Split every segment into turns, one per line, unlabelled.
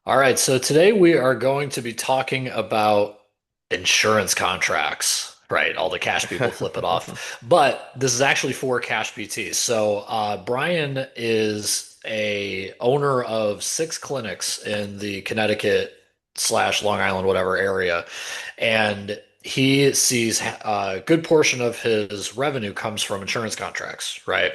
All right, so today we are going to be talking about insurance contracts, right? All the cash people flip it off. But this is actually for cash PTs. So Brian is a owner of six clinics in the Connecticut slash Long Island, whatever area. And he sees a good portion of his revenue comes from insurance contracts, right?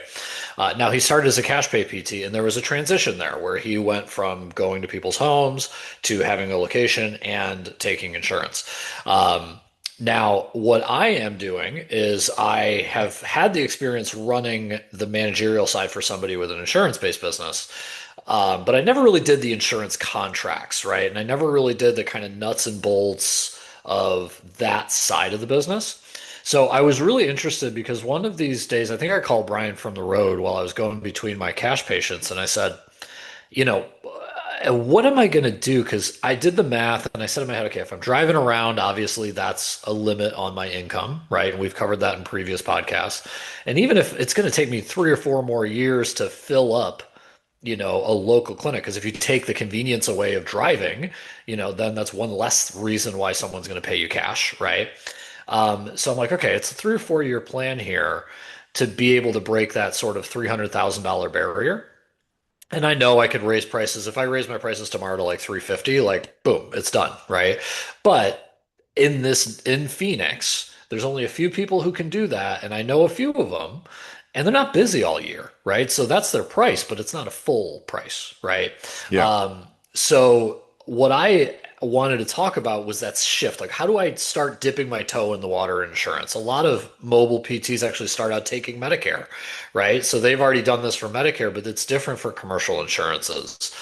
Now, he started as a cash pay PT, and there was a transition there where he went from going to people's homes to having a location and taking insurance. Now, what I am doing is I have had the experience running the managerial side for somebody with an insurance-based business. But I never really did the insurance contracts, right? And I never really did the kind of nuts and bolts of that side of the business. So I was really interested because one of these days, I think I called Brian from the road while I was going between my cash patients, and I said, you know, what am I going to do? Because I did the math and I said in my head, okay, if I'm driving around, obviously that's a limit on my income, right? And we've covered that in previous podcasts. And even if it's going to take me 3 or 4 more years to fill up, a local clinic, because if you take the convenience away of driving, then that's one less reason why someone's going to pay you cash, right? So I'm like, okay, it's a 3 or 4 year plan here to be able to break that sort of $300,000 barrier. And I know I could raise prices. If I raise my prices tomorrow to like 350, like boom, it's done, right? But in Phoenix, there's only a few people who can do that, and I know a few of them, and they're not busy all year, right? So that's their price, but it's not a full price, right?
Yeah.
So what I wanted to talk about was that shift. Like, how do I start dipping my toe in the water in insurance? A lot of mobile PTs actually start out taking Medicare, right? So they've already done this for Medicare, but it's different for commercial insurances.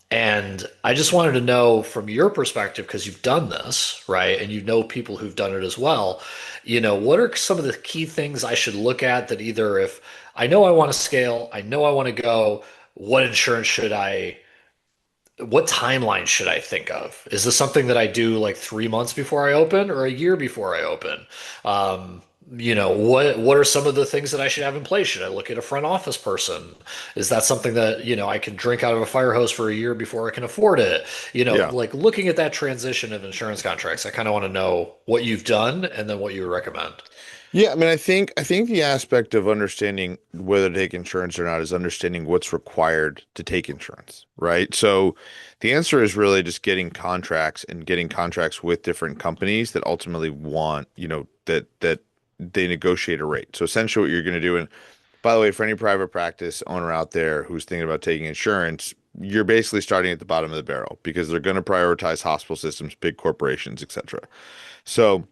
And I just wanted to know from your perspective, because you've done this, right? And you know people who've done it as well. What are some of the key things I should look at that either if I know I want to scale, I know I want to go, what insurance should what timeline should I think of? Is this something that I do like 3 months before I open or a year before I open? What are some of the things that I should have in place? Should I look at a front office person? Is that something that, I can drink out of a fire hose for a year before I can afford it?
Yeah.
Like looking at that transition of insurance contracts, I kind of want to know what you've done and then what you would recommend.
Yeah, I mean, I think the aspect of understanding whether to take insurance or not is understanding what's required to take insurance, right? So the answer is really just getting contracts with different companies that ultimately want, that they negotiate a rate. So essentially what you're going to do, and by the way, for any private practice owner out there who's thinking about taking insurance, you're basically starting at the bottom of the barrel because they're going to prioritize hospital systems, big corporations, etc. So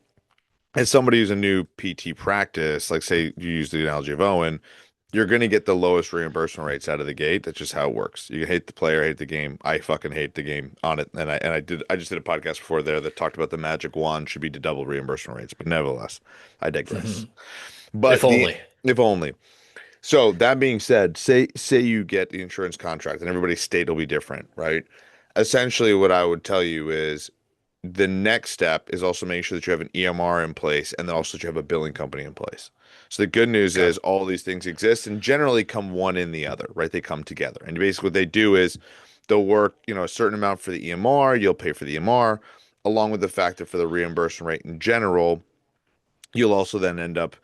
as somebody who's a new PT practice, like say you use the analogy of Owen, you're going to get the lowest reimbursement rates out of the gate. That's just how it works. You hate the player, hate the game. I fucking hate the game on it. And I just did a podcast before there that talked about the magic wand should be to double reimbursement rates. But nevertheless, I digress.
Mhm. If
But the
only.
if only. So that being said, say you get the insurance contract and everybody's state will be different, right? Essentially, what I would tell you is the next step is also making sure that you have an EMR in place and then also that you have a billing company in place. So the good news
Okay.
is all these things exist and generally come one in the other, right? They come together. And basically what they do is they'll work, a certain amount for the EMR, you'll pay for the EMR, along with the fact that for the reimbursement rate in general, you'll also then end up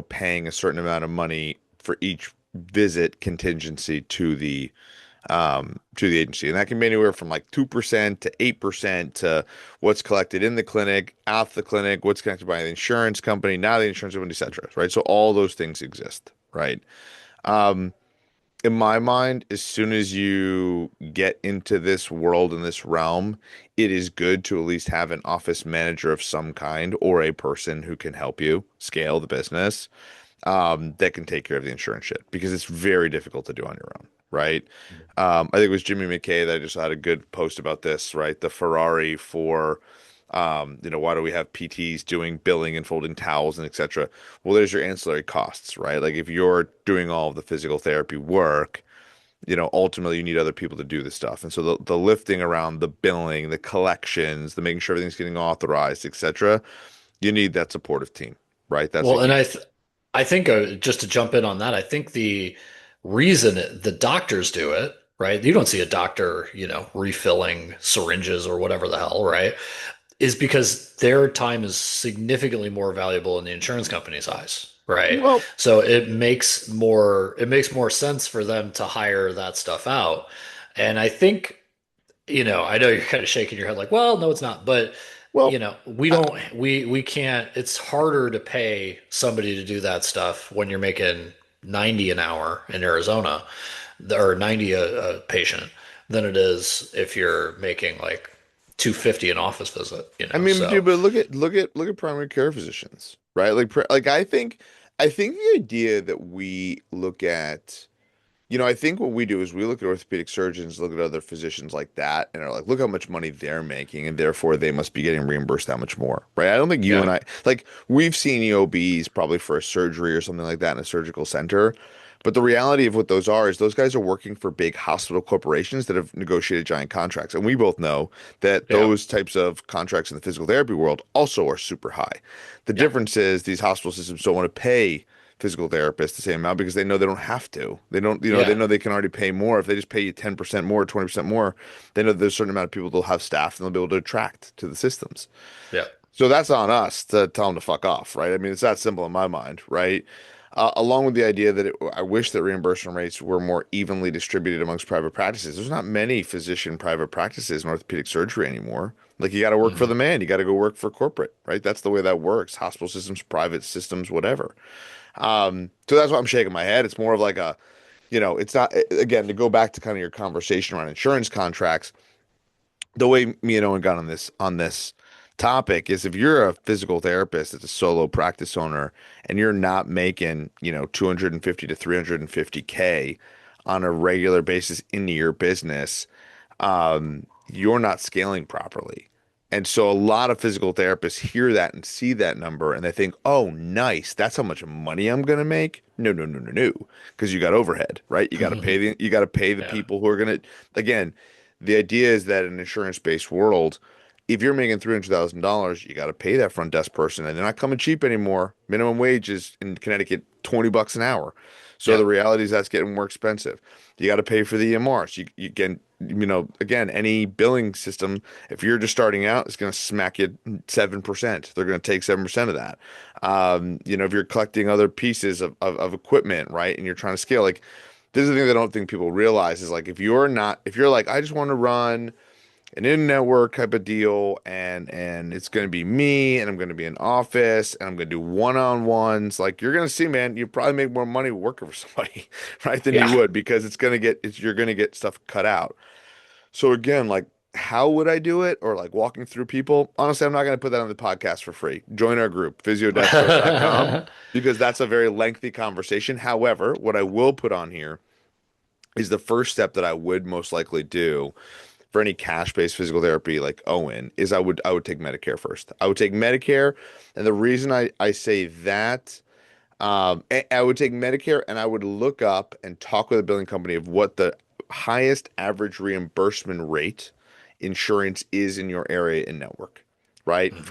paying a certain amount of money for each visit contingency to the agency. And that can be anywhere from like 2% to 8% to what's collected in the clinic, out the clinic, what's connected by the insurance company, now the insurance company, et cetera. Right. So all those things exist. Right. Um, in my mind, as soon as you get into this world and this realm, it is good to at least have an office manager of some kind or a person who can help you scale the business that can take care of the insurance shit because it's very difficult to do on your own, right? I think it was Jimmy McKay that just had a good post about this, right? The Ferrari for, why do we have PTs doing billing and folding towels and etc. Well, there's your ancillary costs, right? Like if you're doing all of the physical therapy work, ultimately you need other people to do the stuff. And so the lifting around the billing, the collections, the making sure everything's getting authorized, etc. You need that supportive team, right? That's a
Well, and
huge.
I think just to jump in on that, I think the reason the doctors do it right? You don't see a doctor, refilling syringes or whatever the hell, right? Is because their time is significantly more valuable in the insurance company's eyes, right?
Well,
So it makes more sense for them to hire that stuff out. And I think, I know you're kind of shaking your head like, well, no, it's not. But,
well,
we
I,
don't, we can't, it's harder to pay somebody to do that stuff when you're making 90 an hour in Arizona or 90 a patient than it is if you're making like 250 an office visit,
I mean,
so
dude, but look at primary care physicians, right? Like I think the idea that we look at, I think what we do is we look at orthopedic surgeons, look at other physicians like that, and are like, look how much money they're making, and therefore they must be getting reimbursed that much more, right? I don't think you
yeah,
and I like we've seen EOBs probably for a surgery or something like that in a surgical center. But the reality of what those are is those guys are working for big hospital corporations that have negotiated giant contracts. And we both know that
yeah,
those types of contracts in the physical therapy world also are super high. The
yeah,
difference is these hospital systems don't want to pay physical therapists the same amount because they know they don't have to. They don't, they
yeah,
know they can already pay more. If they just pay you 10% more, 20% more, they know there's a certain amount of people they'll have staff and they'll be able to attract to the systems.
yeah.
So that's on us to tell them to fuck off, right? I mean, it's that simple in my mind, right? Along with the idea that I wish that reimbursement rates were more evenly distributed amongst private practices. There's not many physician private practices in orthopedic surgery anymore. Like you got to work for
Hmm.
the man, you got to go work for corporate, right? That's the way that works. Hospital systems, private systems, whatever. So that's why I'm shaking my head. It's more of like it's not, again, to go back to kind of your conversation around insurance contracts, the way me and Owen got on this topic is if you're a physical therapist that's a solo practice owner and you're not making, 250 to 350K on a regular basis into your business, you're not scaling properly. And so a lot of physical therapists hear that and see that number and they think, "Oh, nice. That's how much money I'm going to make." No, no, no, no, no. Because you got overhead, right? You got to pay the
Yeah.
people who are going to again, the idea is that in an insurance-based world, if you're making $300,000, you got to pay that front desk person and they're not coming cheap anymore. Minimum wage is in Connecticut $20 an hour. So
Yeah.
the reality is that's getting more expensive. You got to pay for the EMRs. You can, again, any billing system, if you're just starting out, it's going to smack you 7%. They're going to take 7% of that. If you're collecting other pieces of equipment, right, and you're trying to scale, like, this is the thing that I don't think people realize is like, if you're like, I just want to run an in-network type of deal and it's going to be me and I'm going to be in office and I'm going to do one-on-ones, like you're going to see, man, you probably make more money working for somebody right than you
Yeah.
would because you're going to get stuff cut out. So again, like how would I do it or like walking through people, honestly, I'm not going to put that on the podcast for free. Join our group physiodadstress.com, because that's a very lengthy conversation. However, what I will put on here is the first step that I would most likely do for any cash-based physical therapy like Owen is I would take Medicare first. I would take Medicare, and the reason I say that, I would take Medicare and I would look up and talk with a billing company of what the highest average reimbursement rate insurance is in your area and network, right?
Mhm.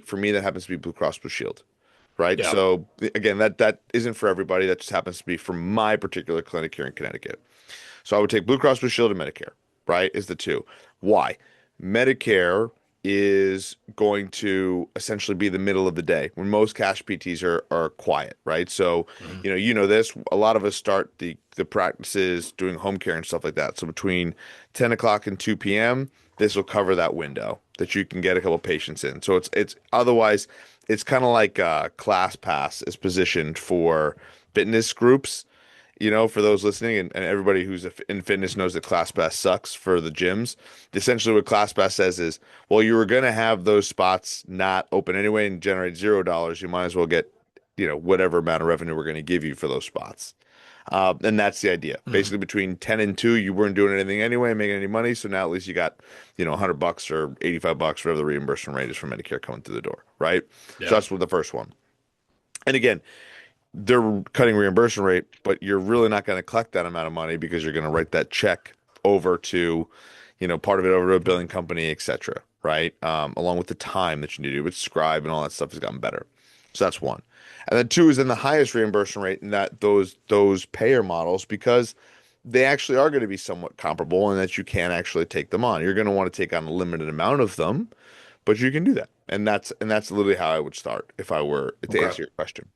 For me that happens to be Blue Cross Blue Shield, right?
Yeah.
So again, that isn't for everybody. That just happens to be for my particular clinic here in Connecticut. So I would take Blue Cross Blue Shield and Medicare, right? Is the two. Why? Medicare is going to essentially be the middle of the day when most cash PTs are quiet, right? So,
Mhm.
this, a lot of us start the practices doing home care and stuff like that. So between 10 o'clock and 2 p.m., this will cover that window that you can get a couple patients in. So it's otherwise it's kind of like ClassPass is positioned for fitness groups, for those listening, and everybody who's in fitness knows that ClassPass sucks for the gyms. Essentially, what ClassPass says is, well, you were going to have those spots not open anyway and generate $0. You might as well get, whatever amount of revenue we're going to give you for those spots. And that's the idea.
Mhm.
Basically, between 10 and 2, you weren't doing anything anyway, making any money. So now at least you got, $100 or $85, whatever the reimbursement rate is for Medicare coming through the door, right? So
Yeah.
that's what the first one. And again, they're cutting reimbursement rate, but you're really not going to collect that amount of money because you're going to write that check over to, part of it over to a billing company, et cetera, right? Along with the time that you need to do with Scribe and all that stuff has gotten better. So that's one. And then two is in the highest reimbursement rate in that those payer models because they actually are going to be somewhat comparable and that you can actually take them on. You're going to want to take on a limited amount of them, but you can do that. And that's literally how I would start if I were to
Okay.
answer your question.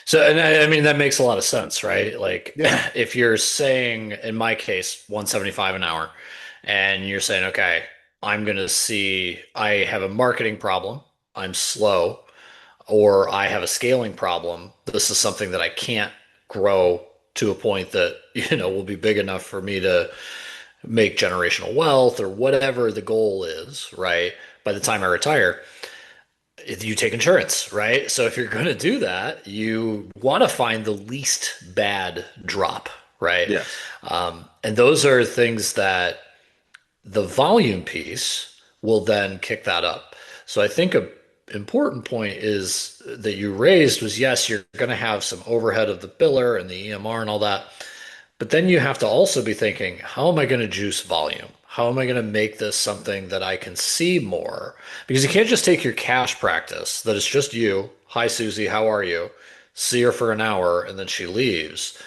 So, and I mean, that makes a lot of sense, right? Like,
Yeah.
if you're saying, in my case, 175 an hour, and you're saying, okay, I'm going to see, I have a marketing problem, I'm slow, or I have a scaling problem. This is something that I can't grow to a point that, will be big enough for me to make generational wealth or whatever the goal is, right? By the time I retire, you take insurance, right? So if you're going to do that, you want to find the least bad drop, right?
Yes.
And those are things that the volume piece will then kick that up. So I think a important point is that you raised was yes, you're going to have some overhead of the biller and the EMR and all that. But then you have to also be thinking, how am I going to juice volume? How am I going to make this something that I can see more? Because you can't just take your cash practice that it's just you. Hi, Susie, how are you? See her for an hour and then she leaves.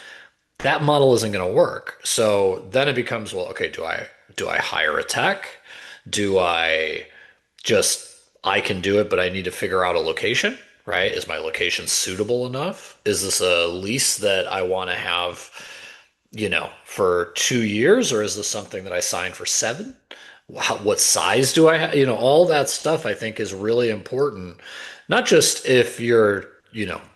That model isn't going to work. So then it becomes, well, okay, do I hire a tech? Do I just I can do it, but I need to figure out a location, right? Is my location suitable enough? Is this a lease that I want to have, for 2 years, or is this something that I sign for seven? What size do I have? All that stuff I think is really important. Not just if you're,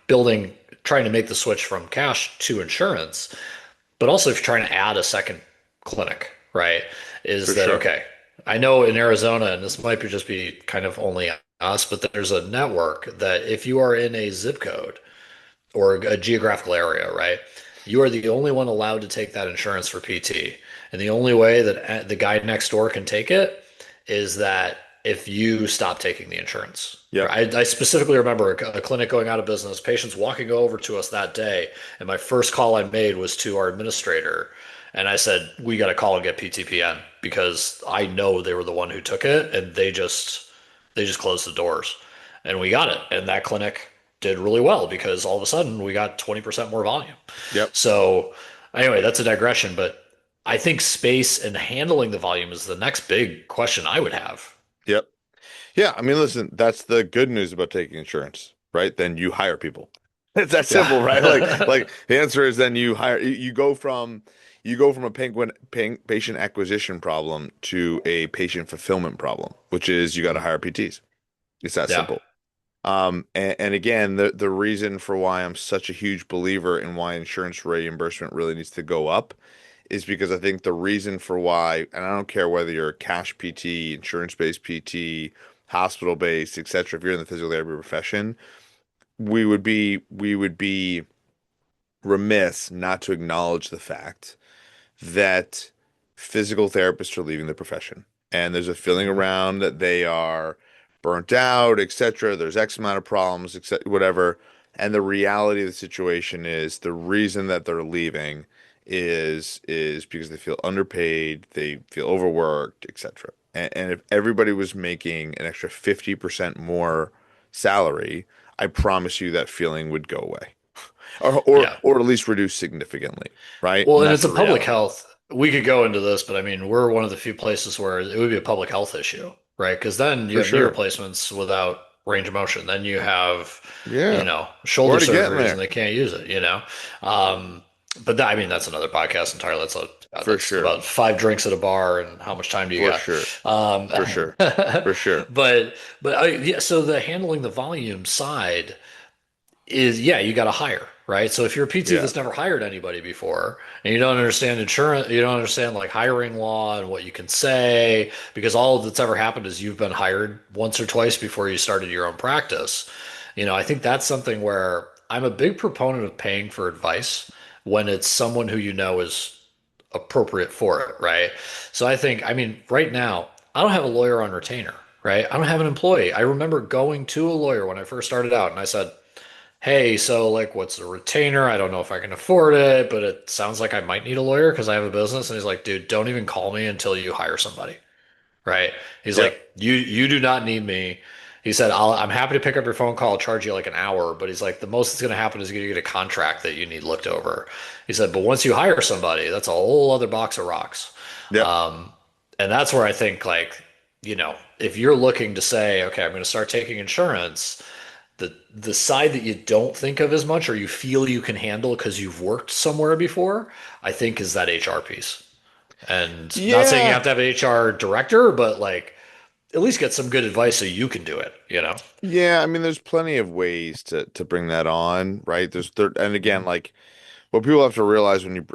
building, trying to make the switch from cash to insurance, but also if you're trying to add a second clinic, right? Is
For
that
sure.
okay? I know in Arizona, and this might be just be kind of only us, but there's a network that if you are in a zip code or a geographical area, right? You are the only one allowed to take that insurance for PT. And the only way that the guy next door can take it is that if you stop taking the insurance.
Yep.
I specifically remember a clinic going out of business, patients walking over to us that day, and my first call I made was to our administrator. And I said, we got to call and get PTPN because I know they were the one who took it and they just closed the doors. And we got it. And that clinic did really well because all of a sudden we got 20% more volume.
Yep.
So anyway, that's a digression, but I think space and handling the volume is the next big question I would have.
Yep. Yeah. I mean, listen, that's the good news about taking insurance, right? Then you hire people. It's that simple, right?
Yeah.
Like the answer is then you hire, you go from a patient acquisition problem to a patient fulfillment problem, which is you got to hire PTs. It's that
Yeah.
simple. And again, the reason for why I'm such a huge believer in why insurance reimbursement really needs to go up is because I think the reason for why, and I don't care whether you're a cash PT, insurance-based PT, hospital-based, etc., if you're in the physical therapy profession, we would be remiss not to acknowledge the fact that physical therapists are leaving the profession. And there's a feeling
Mhm.
around that they are burnt out, etc. There's X amount of problems, etc., whatever. And the reality of the situation is the reason that they're leaving is because they feel underpaid, they feel overworked, etc. And if everybody was making an extra 50% more salary, I promise you that feeling would go away. Or or
Yeah.
or at least reduce significantly, right?
Well,
And
and
that's
it's a
the
public
reality.
health. We could go into this, but I mean, we're one of the few places where it would be a public health issue, right? Because then you
For
have knee
sure.
replacements without range of motion. Then you have,
Yeah. We're
shoulder
already getting
surgeries and
there.
they can't use it. Um, but I mean, that's another podcast entirely.
For
That's
sure.
about five drinks at a bar and how much time do you
For
got?
sure.
Um,
For sure. For sure.
yeah, so the handling the volume side is yeah, you got to hire, right? So if you're a PT
Yeah.
that's never hired anybody before and you don't understand insurance, you don't understand like hiring law and what you can say, because all that's ever happened is you've been hired once or twice before you started your own practice. I think that's something where I'm a big proponent of paying for advice when it's someone who is appropriate for it, right? So I think, I mean, right now, I don't have a lawyer on retainer, right? I don't have an employee. I remember going to a lawyer when I first started out and I said, hey, so like, what's the retainer? I don't know if I can afford it, but it sounds like I might need a lawyer because I have a business. And he's like, dude, don't even call me until you hire somebody, right? He's
Yep.
like, you do not need me. He said, I'm happy to pick up your phone call, charge you like an hour, but he's like, the most that's going to happen is you're going to get a contract that you need looked over. He said, but once you hire somebody, that's a whole other box of rocks.
Yep.
Um, and that's where I think, like, if you're looking to say, okay, I'm going to start taking insurance, the side that you don't think of as much or you feel you can handle because you've worked somewhere before, I think is that HR piece. And not saying you
Yeah.
have to have an HR director, but like at least get some good advice so you can do it.
Yeah, I mean, there's plenty of ways to bring that on, right? And again, like what people have to realize when you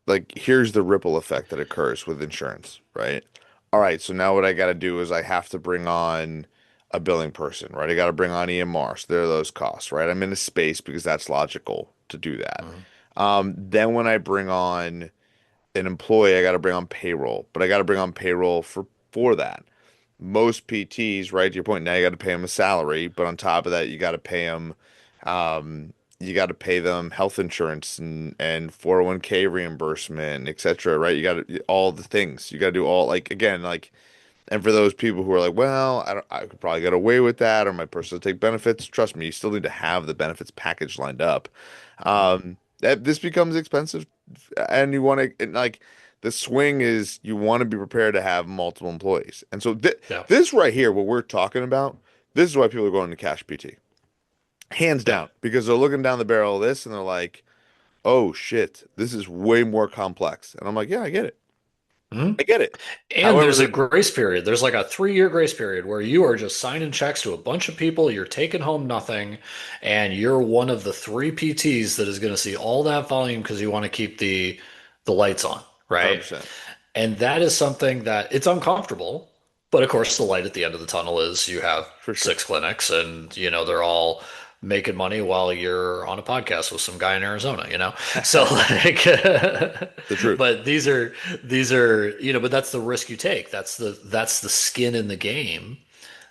like here's the ripple effect that occurs with insurance, right? All right, so now what I got to do is I have to bring on a billing person, right? I got to bring on EMR, so there are those costs, right? I'm in a space because that's logical to do that.
Mhm.
Then when I bring on an employee, I got to bring on payroll, but I got to bring on payroll for that. Most PTs, right? To your point, now you got to pay them a salary, but on top of that, you got to pay them health insurance and 401k reimbursement, etc. Right? You got to all the things. You got to do all like again, like and for those people who are like, well, I could probably get away with that, or my person will take benefits. Trust me, you still need to have the benefits package lined up. This becomes expensive, and you want to like the swing is you want to be prepared to have multiple employees. And so
Yeah.
this right here, what we're talking about, this is why people are going to cash PT, hands
Yeah.
down, because they're looking down the barrel of this and they're like, oh shit, this is way more complex. And I'm like, yeah, I get it.
Mhm.
I get it.
And
However,
there's a grace period. There's like a 3-year grace period where you are just signing checks to a bunch of people, you're taking home nothing, and you're one of the three PTs that is going to see all that volume because you want to keep the lights on, right?
100%,
And that is something that it's uncomfortable, but of course the light at the end of the tunnel is you have
for sure.
6 clinics and they're all making money while you're on a podcast with some guy in Arizona. So like
The truth.
but these are but that's the risk you take. That's the skin in the game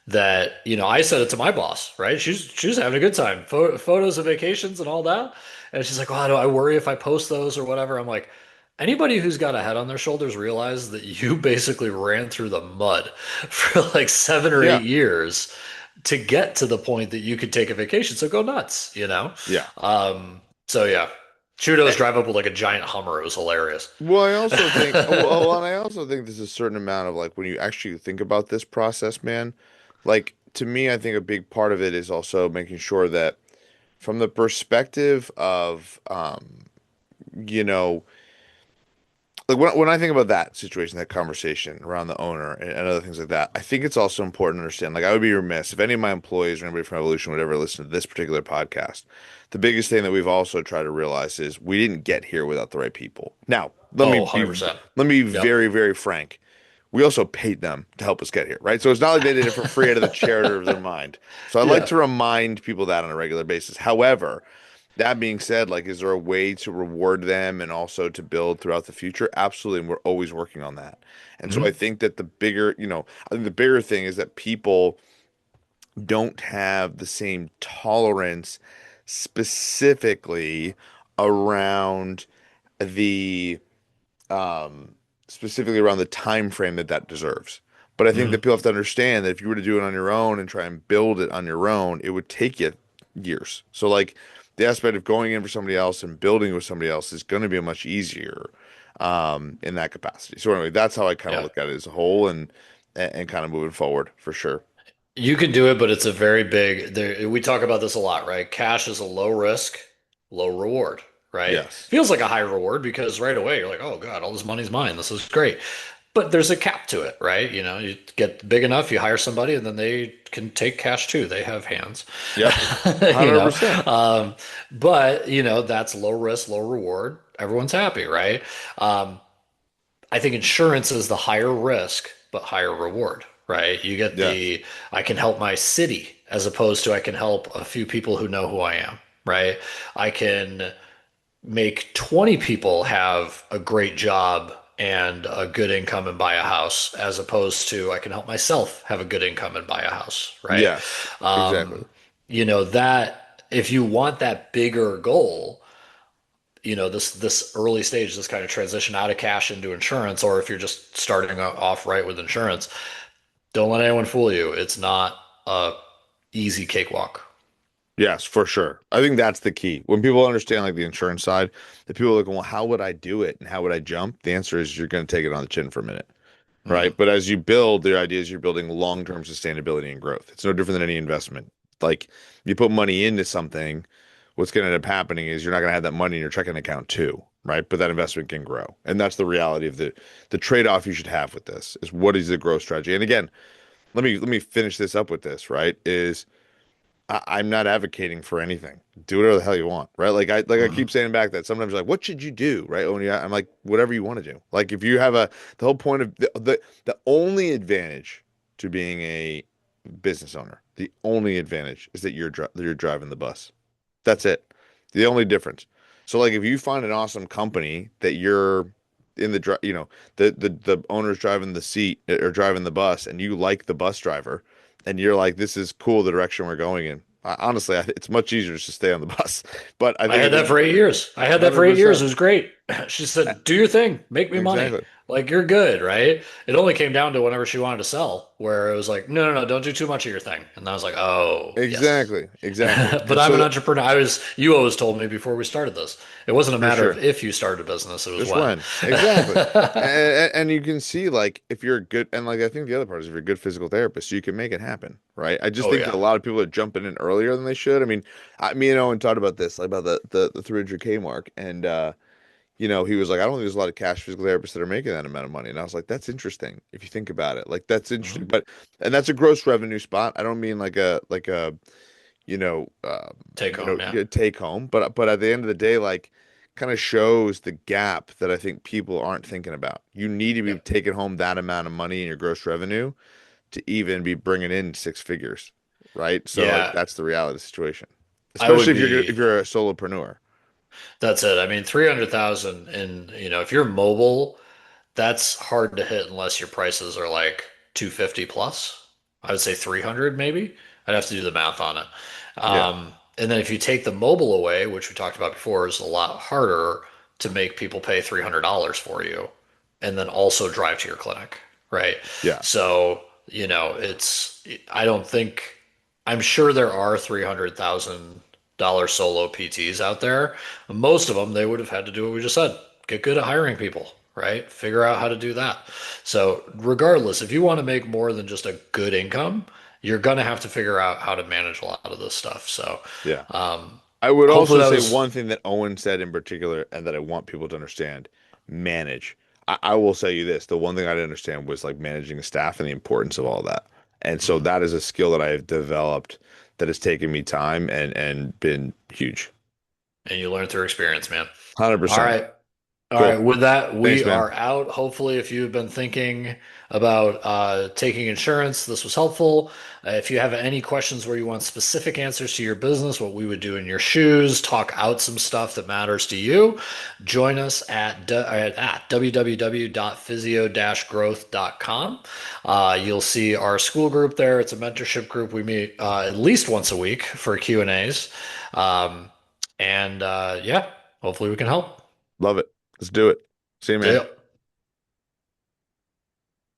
that I said it to my boss, right? She's having a good time. Photos of vacations and all that. And she's like, "Oh, do I worry if I post those or whatever?" I'm like, anybody who's got a head on their shoulders realize that you basically ran through the mud for like 7 or 8 years to get to the point that you could take a vacation. So go nuts.
Yeah.
So yeah, Chudo's drive up with like a giant Hummer. It was hilarious.
Well, I also think, and I also think there's a certain amount of like when you actually think about this process, man, like to me, I think a big part of it is also making sure that from the perspective of, you know, like when I think about that situation, that conversation around the owner and other things like that, I think it's also important to understand. Like, I would be remiss if any of my employees or anybody from Evolution would ever listen to this particular podcast. The biggest thing that we've also tried to realize is we didn't get here without the right people. Now,
Oh, 100%.
let me be
Yep.
very, very frank. We also paid them to help us get here, right? So it's not like they did it for free out of the charity of their mind. So I like
Yeah.
to remind people that on a regular basis. However, that being said, like, is there a way to reward them and also to build throughout the future? Absolutely. And we're always working on that. And so I
Mhm.
think that I think the bigger thing is that people don't have the same tolerance specifically around the um, specifically around the time frame that deserves. But I think that
Mhm.
people have to understand that if you were to do it on your own and try and build it on your own, it would take you years. So like the aspect of going in for somebody else and building with somebody else is going to be much easier in that capacity. So anyway, that's how I kind of
Yeah.
look at it as a whole and kind of moving forward for sure.
You can do it, but it's a very big we talk about this a lot, right? Cash is a low risk, low reward, right?
Yes.
Feels like a high reward because right away you're like, oh God, all this money's mine. This is great. But there's a cap to it, right? You get big enough, you hire somebody, and then they can take cash too. They have hands,
Yep.
you know.
100%.
But that's low risk, low reward. Everyone's happy, right? Um, I think insurance is the higher risk but higher reward, right? You get
Yes.
the I can help my city as opposed to I can help a few people who know who I am, right? I can make 20 people have a great job and a good income and buy a house as opposed to I can help myself have a good income and buy a house, right?
Yes. Exactly.
Um, that if you want that bigger goal, this early stage, this kind of transition out of cash into insurance, or if you're just starting off right with insurance, don't let anyone fool you. It's not a easy cakewalk.
Yes, for sure. I think that's the key. When people understand like the insurance side, the people are like, well, how would I do it and how would I jump? The answer is you're going to take it on the chin for a minute,
Hmm.
right? But as you build, the idea is you're building long-term sustainability and growth. It's no different than any investment. Like you put money into something, what's going to end up happening is you're not going to have that money in your checking account too, right? But that investment can grow. And that's the reality of the trade-off you should have with this is what is the growth strategy? And again, let me finish this up with this, right? Is I'm not advocating for anything. Do whatever the hell you want, right? Like I
Hmm.
keep saying back that sometimes you're like, what should you do, right? When I'm like, whatever you want to do. Like if you have the whole point of the only advantage to being a business owner, the only advantage is that you're driving the bus. That's it. The only difference. So like if you find an awesome company that you're in the owner's driving the seat or driving the bus and you like the bus driver and you're like this is cool the direction we're going in. Honestly, it's much easier just to stay on the bus. But I
I
think
had
at
that
the
for 8 years. I had that for 8 years. It
100%.
was great. She said, "Do your thing, make me money.
Exactly.
Like you're good, right?" It only came down to whenever she wanted to sell, where it was like, "No, no, no, don't do too much of your thing." And I was like, "Oh, yes."
Exactly. Exactly.
But
And
I'm
so
an
that
entrepreneur. You always told me before we started this, it wasn't a
for
matter of
sure.
if you started a business, it was
Just
when.
when. Exactly. And you can see like if you're a good and like I think the other part is if you're a good physical therapist, you can make it happen, right? I just
Oh
think that
yeah.
a lot of people are jumping in earlier than they should. I mean, me and Owen talked about this, like about the 300K mark, and he was like, I don't think there's a lot of cash physical therapists that are making that amount of money. And I was like, that's interesting if you think about it. Like that's
Hmm.
interesting. But and that's a gross revenue spot. I don't mean like a you know,
Take home, yeah.
take home. But at the end of the day, like, kind of shows the gap that I think people aren't thinking about. You need to be
Yep.
taking home that amount of money in your gross revenue to even be bringing in six figures, right? So like
Yeah,
that's the reality of the situation,
I would
especially
be.
if you're a solopreneur.
That's it. I mean, 300,000 and if you're mobile, that's hard to hit unless your prices are like 250 plus. I would say 300 maybe. I'd have to do the math on it.
Yeah,
And then if you take the mobile away, which we talked about before, is a lot harder to make people pay $300 for you and then also drive to your clinic, right?
yeah,
So, I don't think, I'm sure there are $300,000 solo PTs out there. Most of them, they would have had to do what we just said, get good at hiring people, right? Figure out how to do that. So, regardless, if you want to make more than just a good income, you're going to have to figure out how to manage a lot of this stuff. So,
yeah.
um,
I would
hopefully
also
that
say
was,
one thing that Owen said in particular, and that I want people to understand, manage. I will say you this, the one thing I didn't understand was like managing a staff and the importance of all that. And so
mhm.
that is a skill that I have developed that has taken me time and been huge.
And you learn through experience, man. All
100%.
right. All right,
Cool.
with that,
Thanks,
we
man.
are out. Hopefully, if you've been thinking about taking insurance, this was helpful. If you have any questions where you want specific answers to your business, what we would do in your shoes, talk out some stuff that matters to you, join us at www.physio-growth.com. You'll see our school group there. It's a mentorship group. We meet at least once a week for Q&As. And yeah, hopefully we can help.
Love it. Let's do it. See you,
See
man.
ya.